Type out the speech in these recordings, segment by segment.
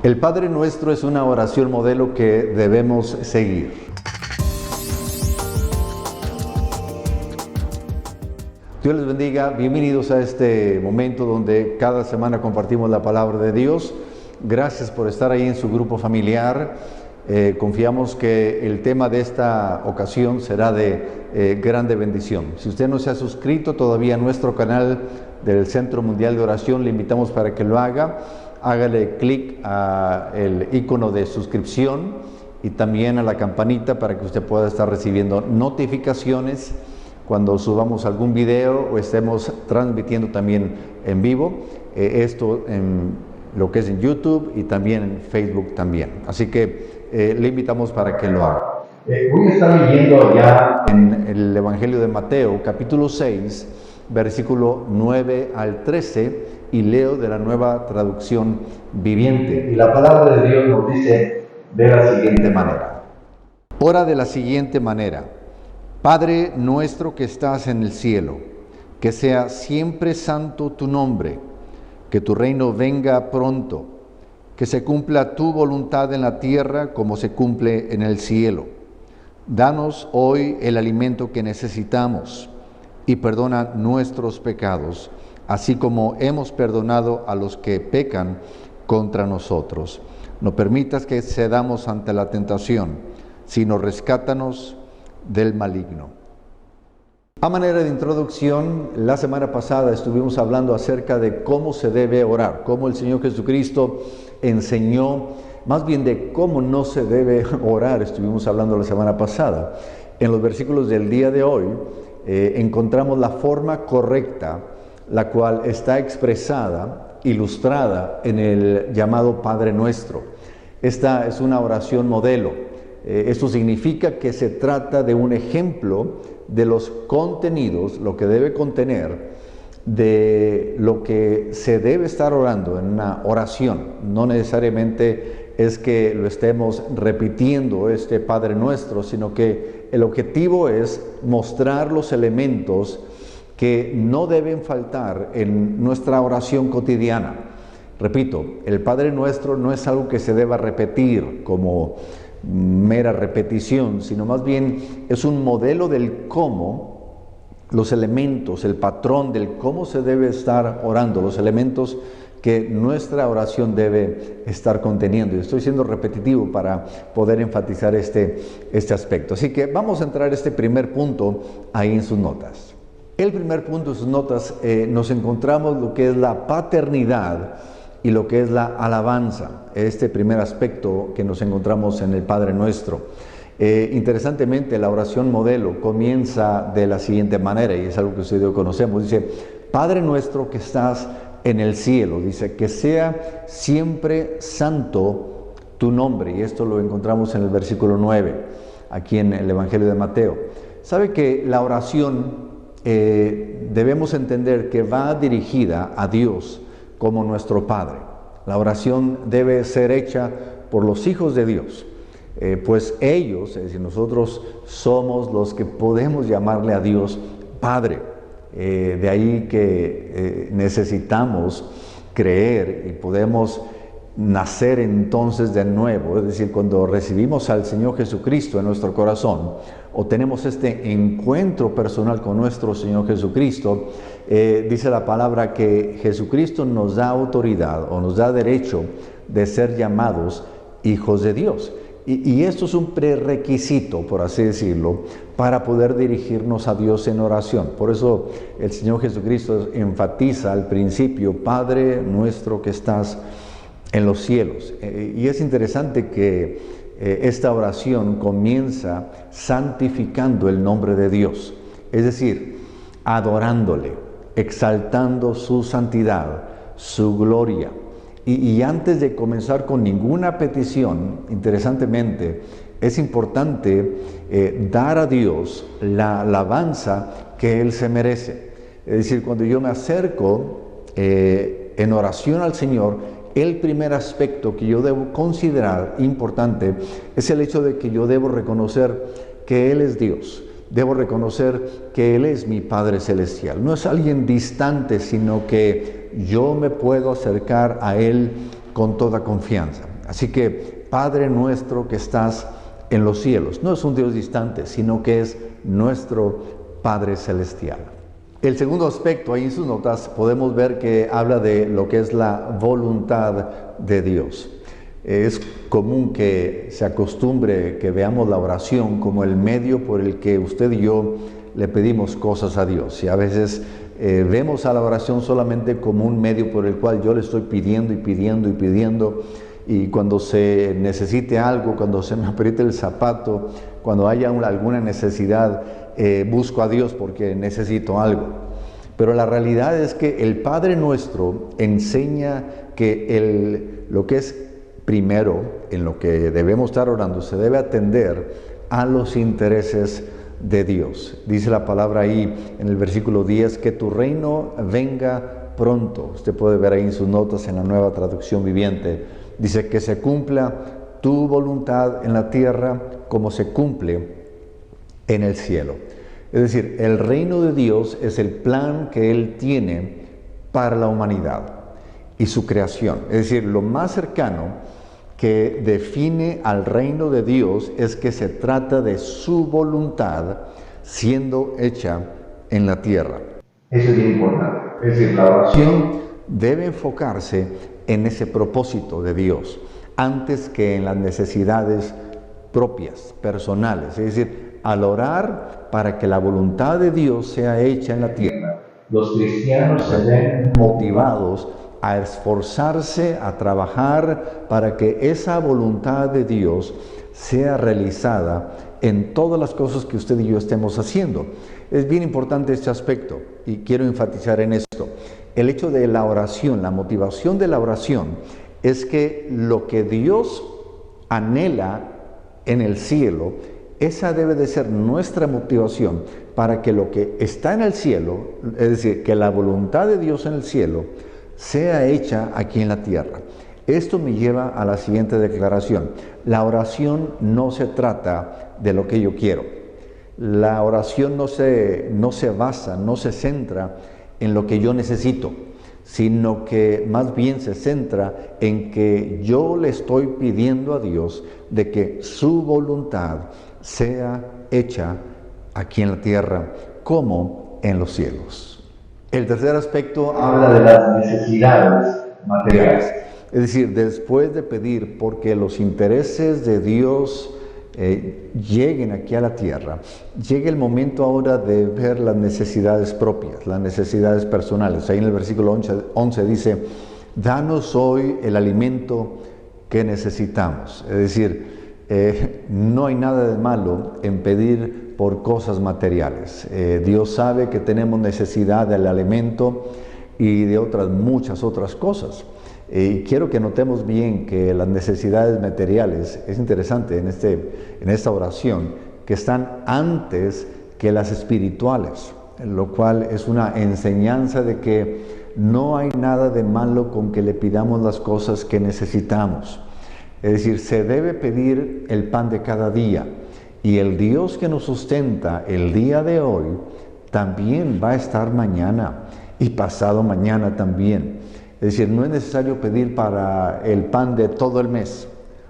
El Padre Nuestro es una oración modelo que debemos seguir. Dios les bendiga, bienvenidos a este momento donde cada semana compartimos la palabra de Dios. Gracias por estar ahí en su grupo familiar. Confiamos que el tema de esta ocasión será de grande bendición. Si usted no se ha suscrito todavía a nuestro canal del Centro Mundial de Oración, le invitamos para que lo haga. Hágale clic al icono de suscripción y también a la campanita para que usted pueda estar recibiendo notificaciones cuando subamos algún video o estemos transmitiendo también en vivo. Esto en lo que es en YouTube y también en Facebook también. Así que le invitamos para que lo haga. Voy a estar leyendo allá en el Evangelio de Mateo, capítulo 6, versículo 9 al 13, y leo de la Nueva Traducción Viviente. Y la palabra de Dios nos dice de la siguiente manera. Ora de la siguiente manera: Padre nuestro que estás en el cielo, que sea siempre santo tu nombre, que tu reino venga pronto, que se cumpla tu voluntad en la tierra como se cumple en el cielo. Danos hoy el alimento que necesitamos y perdona nuestros pecados, así como hemos perdonado a los que pecan contra nosotros. No permitas que cedamos ante la tentación, sino rescátanos del maligno. A manera de introducción, la semana pasada estuvimos hablando acerca de cómo se debe orar, cómo el Señor Jesucristo enseñó, más bien de cómo no se debe orar, estuvimos hablando la semana pasada. En los versículos del día de hoy encontramos la forma correcta, la cual está expresada, ilustrada en el llamado Padre Nuestro. Esta es una oración modelo. Esto significa que se trata de un ejemplo de los contenidos, lo que debe contener, de lo que se debe estar orando en una oración. No necesariamente es que lo estemos repitiendo este Padre Nuestro, sino que el objetivo es mostrar los elementos que no deben faltar en nuestra oración cotidiana. Repito, el Padre Nuestro no es algo que se deba repetir como mera repetición, sino más bien es un modelo del cómo, los elementos, el patrón del cómo se debe estar orando, los elementos que nuestra oración debe estar conteniendo. Y estoy siendo repetitivo para poder enfatizar este aspecto. Así que vamos a entrar a este primer punto ahí en sus notas. El primer punto de sus notas nos encontramos lo que es la paternidad y lo que es la alabanza. Este primer aspecto que nos encontramos en el Padre Nuestro. Interesantemente, la oración modelo comienza de la siguiente manera, y es algo que ustedes conocemos. Dice: Padre nuestro que estás en el cielo. Dice: que sea siempre santo tu nombre. Y esto lo encontramos en el versículo 9, aquí en el Evangelio de Mateo. Sabe que la oración debemos entender que va dirigida a Dios como nuestro Padre. La oración debe ser hecha por los hijos de Dios, pues ellos, es decir, nosotros somos los que podemos llamarle a Dios Padre. De ahí que necesitamos creer y podemos nacer entonces de nuevo, es decir, cuando recibimos al Señor Jesucristo en nuestro corazón o tenemos este encuentro personal con nuestro Señor Jesucristo, dice la palabra que Jesucristo nos da autoridad o nos da derecho de ser llamados hijos de Dios. Y esto es un prerequisito, por así decirlo, para poder dirigirnos a Dios en oración. Por eso el Señor Jesucristo enfatiza al principio: Padre nuestro que estás en los cielos. Y es interesante que esta oración comienza santificando el nombre de Dios, es decir, adorándole, exaltando su santidad, su gloria. Y antes de comenzar con ninguna petición, interesantemente, es importante dar a Dios la alabanza que Él se merece. Es decir, cuando yo me acerco en oración al Señor, el primer aspecto que yo debo considerar importante es el hecho de que yo debo reconocer que Él es Dios. Debo reconocer que Él es mi Padre Celestial. No es alguien distante, sino que yo me puedo acercar a Él con toda confianza. Así que, Padre nuestro que estás en los cielos, no es un Dios distante, sino que es nuestro Padre celestial. El segundo aspecto, ahí en sus notas, podemos ver que habla de lo que es la voluntad de Dios. Es común que se acostumbre que veamos la oración como el medio por el que usted y yo le pedimos cosas a Dios. Y a veces vemos a la oración solamente como un medio por el cual yo le estoy pidiendo y pidiendo y pidiendo. Y cuando se necesite algo, cuando se me apriete el zapato, cuando haya alguna necesidad, busco a Dios porque necesito algo. Pero la realidad es que el Padre Nuestro enseña que lo que es primero, en lo que debemos estar orando, se debe atender a los intereses de Dios. Dice la palabra ahí en el versículo 10, que tu reino venga pronto. Usted puede ver ahí en sus notas en la Nueva Traducción Viviente. Dice que se cumpla tu voluntad en la tierra como se cumple en el cielo. Es decir, el reino de Dios es el plan que Él tiene para la humanidad y su creación. Es decir, lo más cercano que define al reino de Dios es que se trata de su voluntad siendo hecha en la tierra. Eso es bien importante. Es decir, la oración debe enfocarse en ese propósito de Dios, antes que en las necesidades propias, personales. Es decir, al orar para que la voluntad de Dios sea hecha en la tierra, los cristianos se ven motivados a esforzarse, a trabajar para que esa voluntad de Dios sea realizada en todas las cosas que usted y yo estemos haciendo. Es bien importante este aspecto y quiero enfatizar en esto. El hecho de la oración, la motivación de la oración es que lo que Dios anhela en el cielo, esa debe de ser nuestra motivación para que lo que está en el cielo, es decir, que la voluntad de Dios en el cielo, sea hecha aquí en la tierra. Esto me lleva a la siguiente declaración. La oración no se trata de lo que yo quiero. La oración no se basa, no se centra en lo que yo necesito, sino que más bien se centra en que yo le estoy pidiendo a Dios de que su voluntad sea hecha aquí en la tierra como en los cielos. El tercer aspecto habla de las necesidades materiales. Es decir, después de pedir porque los intereses de Dios lleguen aquí a la tierra, llega el momento ahora de ver las necesidades propias, las necesidades personales. Ahí en el versículo 11 dice, danos hoy el alimento que necesitamos. Es decir, no hay nada de malo en pedir por cosas materiales. Dios sabe que tenemos necesidad del alimento y de muchas otras cosas. Y quiero que notemos bien que las necesidades materiales, es interesante en esta oración, que están antes que las espirituales, lo cual es una enseñanza de que no hay nada de malo con que le pidamos las cosas que necesitamos. Es decir, se debe pedir el pan de cada día. Y el Dios que nos sustenta el día de hoy también va a estar mañana y pasado mañana también. Es decir, no es necesario pedir para el pan de todo el mes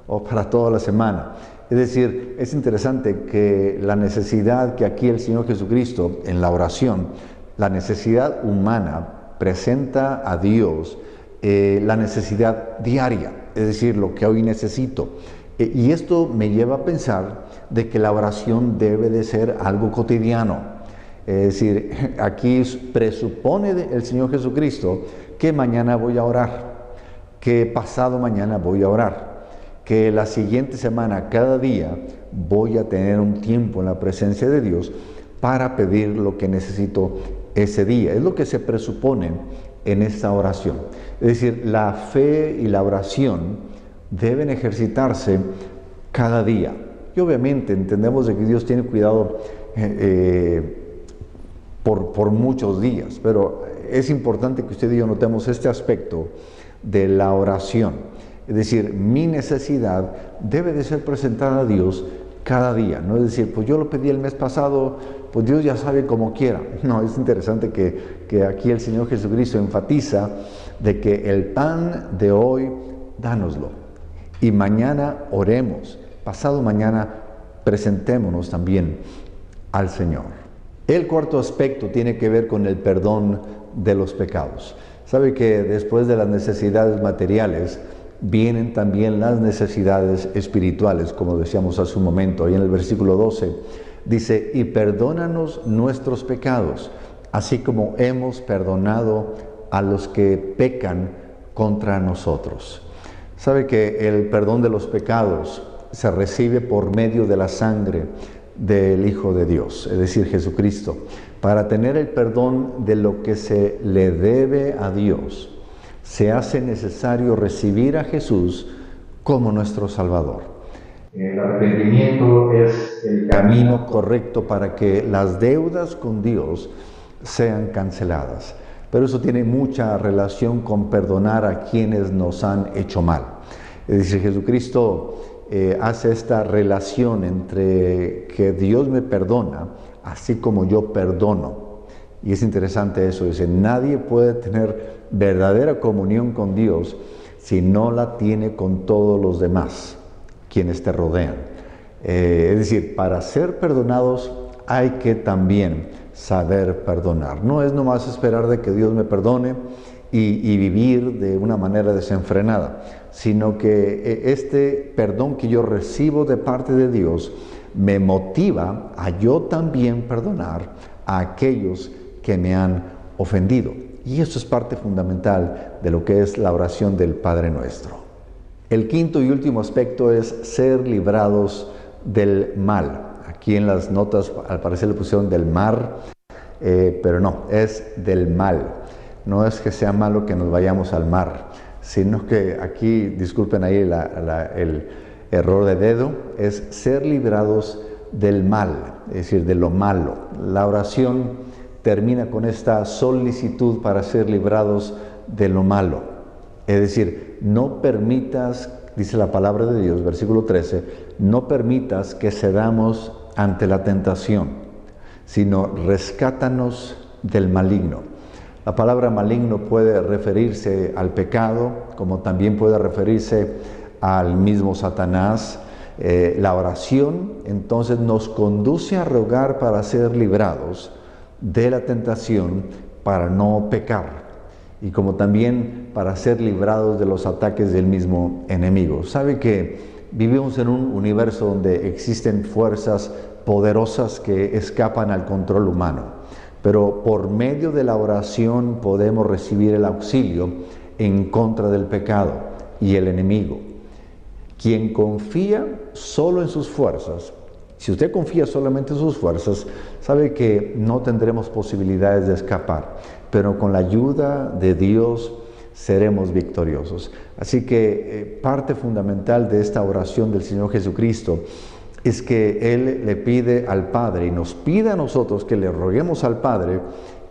o para toda la semana. Es decir, es interesante que la necesidad que aquí el Señor Jesucristo en la oración, la necesidad humana presenta a Dios la necesidad diaria, es decir, lo que hoy necesito. Y esto me lleva a pensar de que la oración debe de ser algo cotidiano. Es decir, aquí presupone el Señor Jesucristo que mañana voy a orar, que pasado mañana voy a orar, que la siguiente semana, cada día, voy a tener un tiempo en la presencia de Dios para pedir lo que necesito ese día. Es lo que se presupone en esta oración. Es decir, la fe y la oración deben ejercitarse cada día. Y obviamente entendemos de que Dios tiene cuidado por muchos días, pero es importante que usted y yo notemos este aspecto de la oración. Es decir, mi necesidad debe de ser presentada a Dios cada día. No es decir, pues yo lo pedí el mes pasado, pues Dios ya sabe como quiera. No, es interesante que aquí el Señor Jesucristo enfatiza de que el pan de hoy, dánoslo. Y mañana oremos, pasado mañana presentémonos también al Señor. El cuarto aspecto tiene que ver con el perdón de los pecados. Sabe que después de las necesidades materiales vienen también las necesidades espirituales, como decíamos hace un momento. Ahí en el versículo 12 dice, y perdónanos nuestros pecados, así como hemos perdonado a los que pecan contra nosotros. Sabe que el perdón de los pecados se recibe por medio de la sangre del Hijo de Dios, es decir, Jesucristo. Para tener el perdón de lo que se le debe a Dios, se hace necesario recibir a Jesús como nuestro Salvador. El arrepentimiento es el camino correcto para que las deudas con Dios sean canceladas. Pero eso tiene mucha relación con perdonar a quienes nos han hecho mal. Es decir, Jesucristo hace esta relación entre que Dios me perdona, así como yo perdono. Y es interesante eso, dice, nadie puede tener verdadera comunión con Dios si no la tiene con todos los demás, quienes te rodean. Es decir, para ser perdonados hay que también saber perdonar. No es nomás esperar de que Dios me perdone y vivir de una manera desenfrenada, sino que este perdón que yo recibo de parte de Dios me motiva a yo también perdonar a aquellos que me han ofendido. Y eso es parte fundamental de lo que es la oración del Padre Nuestro. El quinto y último aspecto es ser librados del mal. Aquí en las notas al parecer le pusieron del mar, pero no, es del mal. No es que sea malo que nos vayamos al mar, sino que aquí, disculpen ahí el error de dedo, es ser librados del mal, es decir, de lo malo. La oración termina con esta solicitud para ser librados de lo malo. Es decir, no permitas, dice la palabra de Dios, versículo 13, no permitas que cedamos ante la tentación, sino rescátanos del maligno. La palabra maligno puede referirse al pecado, como también puede referirse al mismo Satanás. La oración entonces nos conduce a rogar para ser librados de la tentación, para no pecar, y como también para ser librados de los ataques del mismo enemigo. Sabe que vivimos en un universo donde existen fuerzas poderosas que escapan al control humano. Pero por medio de la oración podemos recibir el auxilio en contra del pecado y el enemigo. Quien confía solo en sus fuerzas, si usted confía solamente en sus fuerzas, sabe que no tendremos posibilidades de escapar, pero con la ayuda de Dios seremos victoriosos. Así que parte fundamental de esta oración del Señor Jesucristo es que Él le pide al Padre y nos pide a nosotros que le roguemos al Padre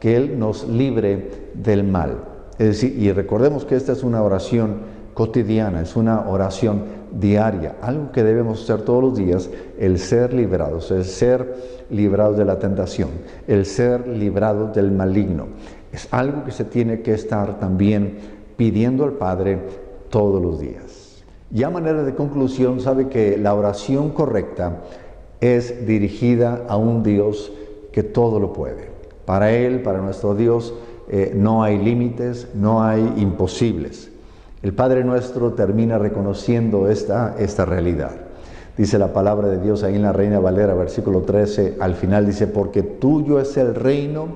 que Él nos libre del mal. Es decir, y recordemos que esta es una oración cotidiana, es una oración diaria, algo que debemos hacer todos los días, el ser librados, el ser librados de la tentación, el ser librados del maligno. Es algo que se tiene que estar también pidiendo al Padre todos los días. Y a manera de conclusión, sabe que la oración correcta es dirigida a un Dios que todo lo puede. Para Él, para nuestro Dios, no hay límites, no hay imposibles. El Padre Nuestro termina reconociendo esta realidad. Dice la palabra de Dios ahí en la Reina Valera, versículo 13, al final dice, porque tuyo es el reino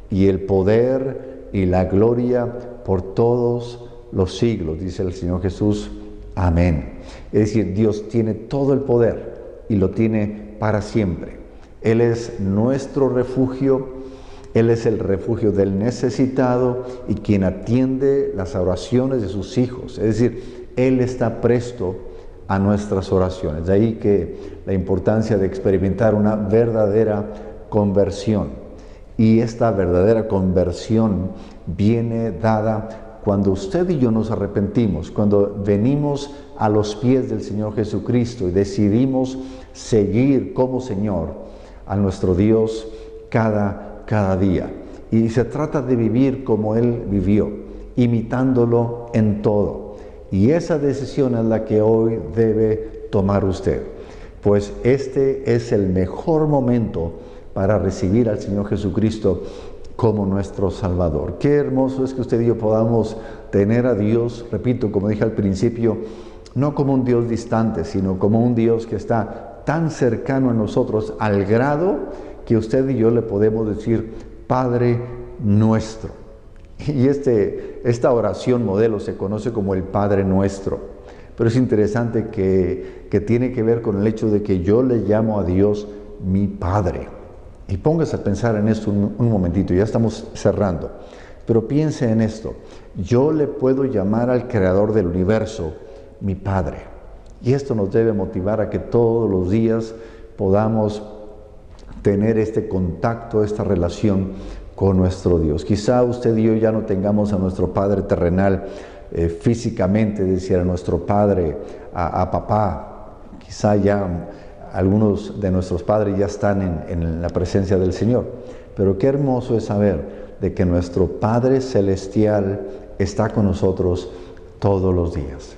y el poder y la gloria por todos los siglos, dice el Señor Jesús. Amén. Es decir, Dios tiene todo el poder y lo tiene para siempre. Él es nuestro refugio, Él es el refugio del necesitado y quien atiende las oraciones de sus hijos. Es decir, Él está presto a nuestras oraciones. De ahí que la importancia de experimentar una verdadera conversión. Y esta verdadera conversión viene dada cuando usted y yo nos arrepentimos, cuando venimos a los pies del Señor Jesucristo y decidimos seguir como Señor a nuestro Dios cada día. Y se trata de vivir como Él vivió, imitándolo en todo. Y esa decisión es la que hoy debe tomar usted, pues este es el mejor momento para recibir al Señor Jesucristo como nuestro Salvador. Qué hermoso es que usted y yo podamos tener a Dios, repito, como dije al principio, no como un Dios distante, sino como un Dios que está tan cercano a nosotros, al grado que usted y yo le podemos decir, Padre nuestro. Y esta oración modelo se conoce como el Padre Nuestro. Pero es interesante que tiene que ver con el hecho de que yo le llamo a Dios mi Padre. Y póngase a pensar en esto un momentito, ya estamos cerrando. Pero piense en esto, yo le puedo llamar al Creador del universo mi Padre. Y esto nos debe motivar a que todos los días podamos tener este contacto, esta relación con nuestro Dios. Quizá usted y yo ya no tengamos a nuestro Padre terrenal físicamente, es decir, a nuestro Padre, a papá. Quizá ya algunos de nuestros padres ya están en la presencia del Señor. Pero qué hermoso es saber de que nuestro Padre Celestial está con nosotros todos los días.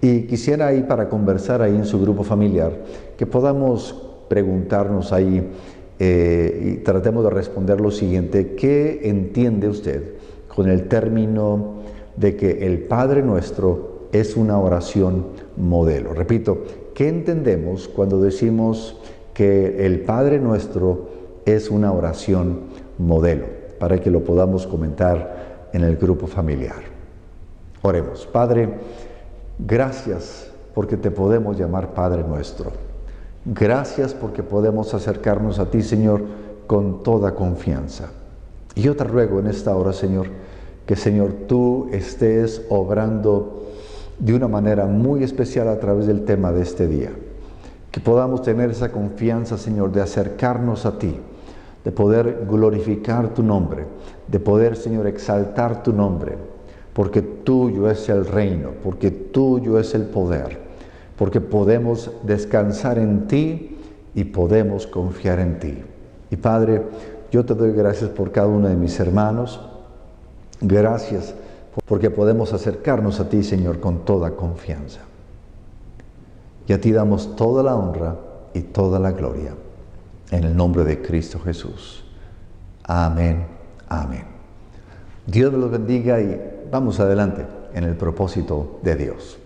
Y quisiera ahí, para conversar ahí en su grupo familiar, que podamos preguntarnos ahí y tratemos de responder lo siguiente: ¿qué entiende usted con el término de que el Padre Nuestro es una oración modelo? Repito, ¿qué entendemos cuando decimos que el Padre Nuestro es una oración modelo? Para que lo podamos comentar en el grupo familiar. Oremos. Padre, gracias porque te podemos llamar Padre Nuestro. Gracias porque podemos acercarnos a ti, Señor, con toda confianza. Y yo te ruego en esta hora, Señor, que, Señor, tú estés obrando de una manera muy especial a través del tema de este día. Que podamos tener esa confianza, Señor, de acercarnos a ti, de poder glorificar tu nombre, de poder, Señor, exaltar tu nombre, porque tuyo es el reino, porque tuyo es el poder, porque podemos descansar en ti y podemos confiar en ti. Y Padre, yo te doy gracias por cada uno de mis hermanos. Gracias porque podemos acercarnos a ti, Señor, con toda confianza. Y a ti damos toda la honra y toda la gloria. En el nombre de Cristo Jesús. Amén, amén. Dios me los bendiga y vamos adelante en el propósito de Dios.